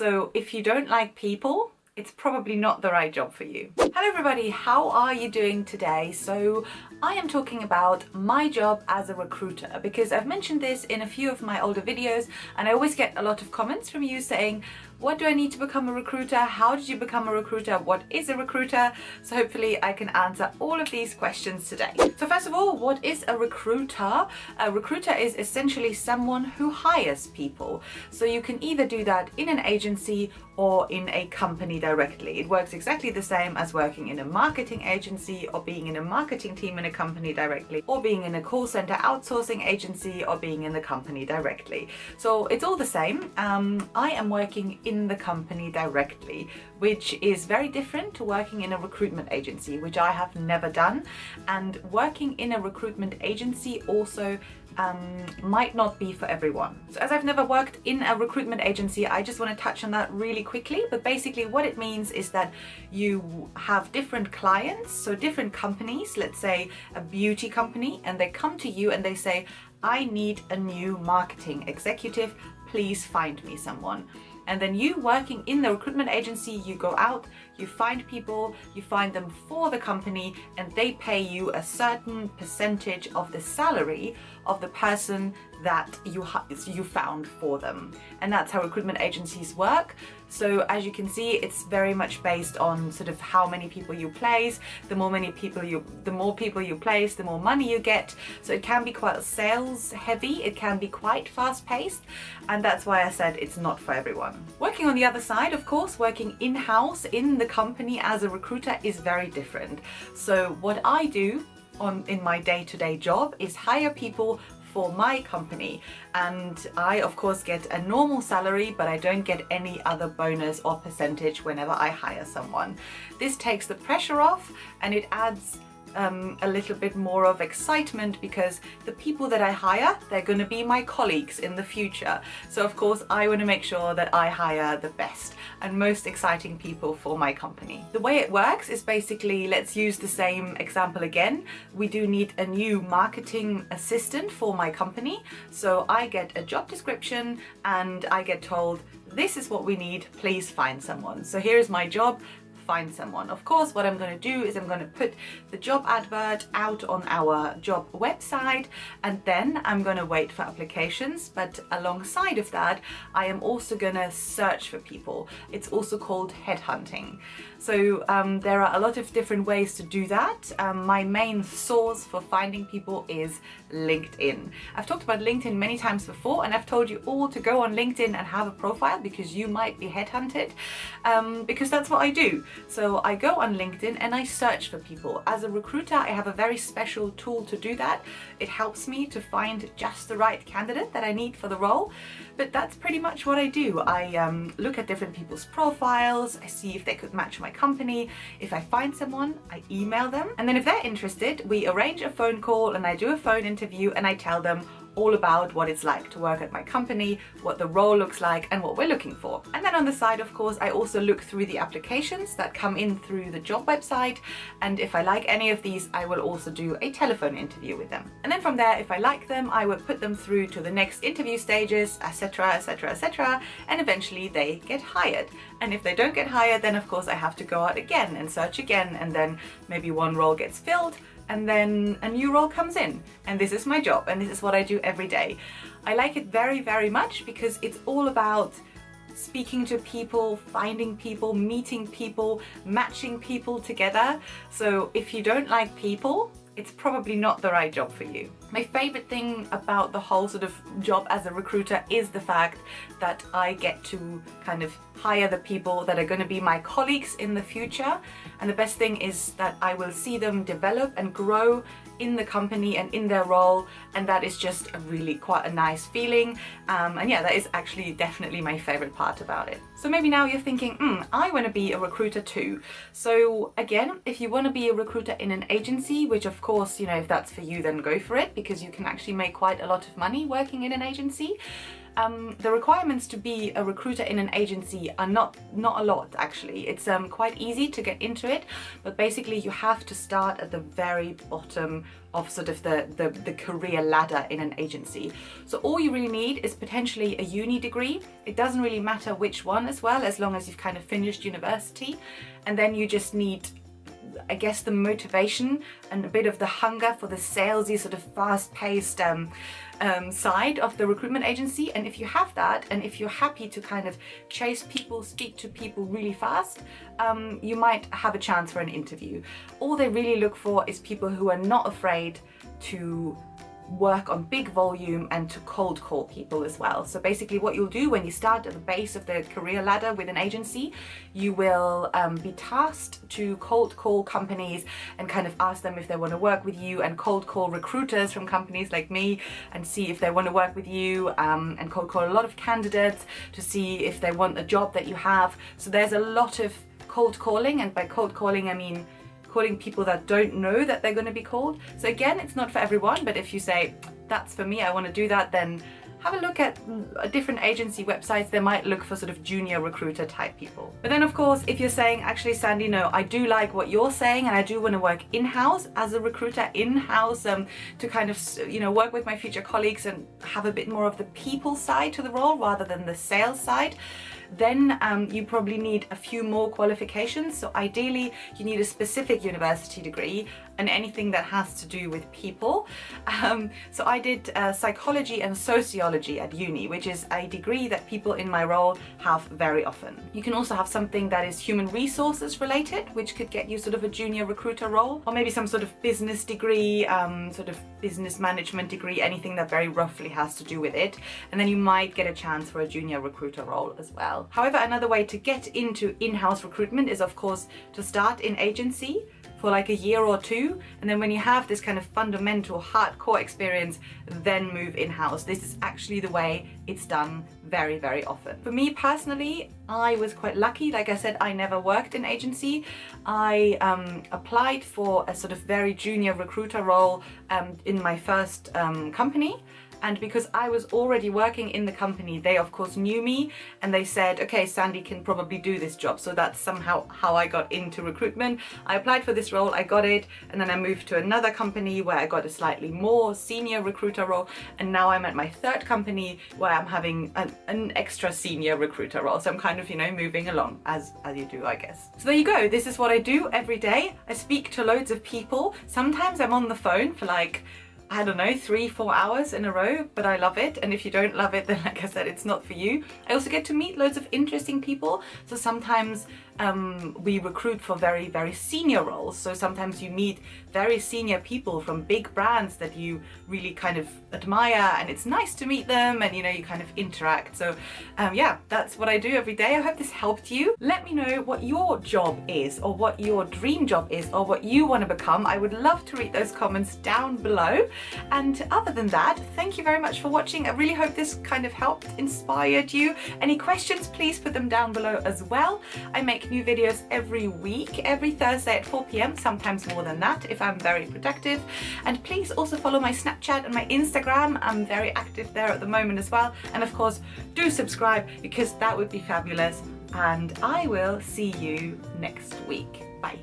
So if you don't like people, it's probably not the right job for you. Hello everybody, how are you doing today? So I am talking about my job as a recruiter because I've mentioned this in a few of my older videos and I always get a lot of comments from you saying, what do I need to become a recruiter? How did you become a recruiter? What is a recruiter? So hopefully I can answer all of these questions today. So first of all, what is a recruiter? A recruiter is essentially someone who hires people. So you can either do that in an agency or in a company directly. It works exactly the same as working in a marketing agency or being in a marketing team in a company directly, or being in a call center outsourcing agency or being in the company directly. So it's all the same. I am working in the company directly, which is very different to working in a recruitment agency, which I have never done. And working in a recruitment agency also might not be for everyone. So as I've never worked in a recruitment agency, I just want to touch on that really quickly. But basically what it means is that you have different clients, so different companies, let's say a beauty company, and they come to you and they say, I need a new marketing executive, please find me someone. And then you, working in the recruitment agency, you go out, you find people, you find them for the company, and they pay you a certain percentage of the salary of the person that you found for them. And that's how recruitment agencies work. So as you can see, it's very much based on sort of how many people you place. The more people you place, the more money you get. So it can be quite sales heavy, it can be quite fast paced, and that's why I said it's not for everyone. Working on the other side, of course, working in-house in the company as a recruiter is very different. So what I do in my day-to-day job is hire people for my company, and I of course get a normal salary, but I don't get any other bonus or percentage whenever I hire someone. This takes the pressure off and it adds a little bit more of excitement because the people that I hire, they're going to be my colleagues in the future. So of course I want to make sure that I hire the best and most exciting people for my company. The way it works is basically, let's use the same example again. We do need a new marketing assistant for my company. So I get a job description and I get told, this is what we need, please find someone. So here is my job. Find someone. Of course, what I'm going to do is I'm going to put the job advert out on our job website, and then I'm going to wait for applications. But alongside of that, I am also going to search for people. It's also called headhunting. So there are a lot of different ways to do that. My main source for finding people is LinkedIn. I've talked about LinkedIn many times before, and I've told you all to go on LinkedIn and have a profile because you might be headhunted, because that's what I do. So I go on LinkedIn and I search for people. As a recruiter, I have a very special tool to do that. It helps me to find just the right candidate that I need for the role. But that's pretty much what I do. I look at different people's profiles, I see if they could match my company. If I find someone, I email them. And then if they're interested, we arrange a phone call and I do a phone interview and I tell them all about what it's like to work at my company, what the role looks like and what we're looking for. And then on the side, of course, I also look through the applications that come in through the job website, and if I like any of these, I will also do a telephone interview with them. And then from there, if I like them, I will put them through to the next interview stages, etc, etc, etc, and eventually they get hired. And if they don't get hired, then of course I have to go out again and search again, and then maybe one role gets filled and then a new role comes in. And this is my job and this is what I do every day. I like it very, very much because it's all about speaking to people, finding people, meeting people, matching people together. So if you don't like people, it's probably not the right job for you. My favorite thing about the whole sort of job as a recruiter is the fact that I get to kind of hire the people that are going to be my colleagues in the future. And the best thing is that I will see them develop and grow in the company and in their role, and that is just a really quite a nice feeling. And yeah, that is actually definitely my favorite part about it. So maybe now you're thinking, I want to be a recruiter too. So again, if you want to be a recruiter in an agency, which of course, you know, if that's for you, then go for it, because you can actually make quite a lot of money working in an agency. The requirements to be a recruiter in an agency are not a lot actually. It's quite easy to get into it, but basically you have to start at the very bottom of sort of the career ladder in an agency. So all you really need is potentially a uni degree. It doesn't really matter which one as well, as long as you've kind of finished university, and then you just need, I guess, the motivation and a bit of the hunger for the salesy, sort of fast-paced side of the recruitment agency. And if you have that, and if you're happy to kind of chase people, speak to people really fast, you might have a chance for an interview. All they really look for is people who are not afraid to work on big volume and to cold call people as well. So basically what you'll do when you start at the base of the career ladder with an agency, you will be tasked to cold call companies and kind of ask them if they want to work with you, and cold call recruiters from companies like me and see if they want to work with you, and cold call a lot of candidates to see if they want a job that you have. So there's a lot of cold calling, and by cold calling I mean calling people that don't know that they're going to be called. So again, it's not for everyone, but if you say, that's for me, I want to do that, then have a look at different agency websites. They might look for sort of junior recruiter type people. But then of course, if you're saying, actually Sandy, no, I do like what you're saying and I do want to work in-house as a recruiter, in-house, to kind of, you know, work with my future colleagues and have a bit more of the people side to the role rather than the sales side, then you probably need a few more qualifications. So ideally you need a specific university degree and anything that has to do with people. So I did psychology and sociology at uni, which is a degree that people in my role have very often. You can also have something that is human resources related, which could get you sort of a junior recruiter role, or maybe some sort of business degree, sort of business management degree, anything that very roughly has to do with it. And then you might get a chance for a junior recruiter role as well. However, another way to get into in-house recruitment is of course to start in agency for like a year or two, and then when you have this kind of fundamental hardcore experience, then move in-house. This is actually the way it's done very, very often. For me personally, I was quite lucky. Like I said, I never worked in agency. I applied for a sort of very junior recruiter role in my first company. And because I was already working in the company, they of course knew me and they said, okay, Sandy can probably do this job. So that's somehow how I got into recruitment. I applied for this role, I got it, and then I moved to another company where I got a slightly more senior recruiter role. And now I'm at my third company where I'm having an extra senior recruiter role. So I'm kind of, you know, moving along as you do, I guess. So there you go. This is what I do every day. I speak to loads of people. Sometimes I'm on the phone for like, I don't know, 3-4 hours in a row, but I love it. And if you don't love it, then like I said, it's not for you. I also get to meet loads of interesting people. So sometimes we recruit for very, very senior roles. So sometimes you meet very senior people from big brands that you really kind of admire, and it's nice to meet them, and you know, you kind of interact. So yeah, that's what I do every day. I hope this helped you. Let me know what your job is, or what your dream job is, or what you want to become. I would love to read those comments down below. And other than that, thank you very much for watching. I really hope this kind of helped, inspired you. Any questions, please put them down below as well. I make new videos every week, every Thursday at 4 p.m, sometimes more than that if I'm very productive. And please also follow my Snapchat and my Instagram. I'm very active there at the moment as well. And of course, do subscribe because that would be fabulous. And I will see you next week. Bye.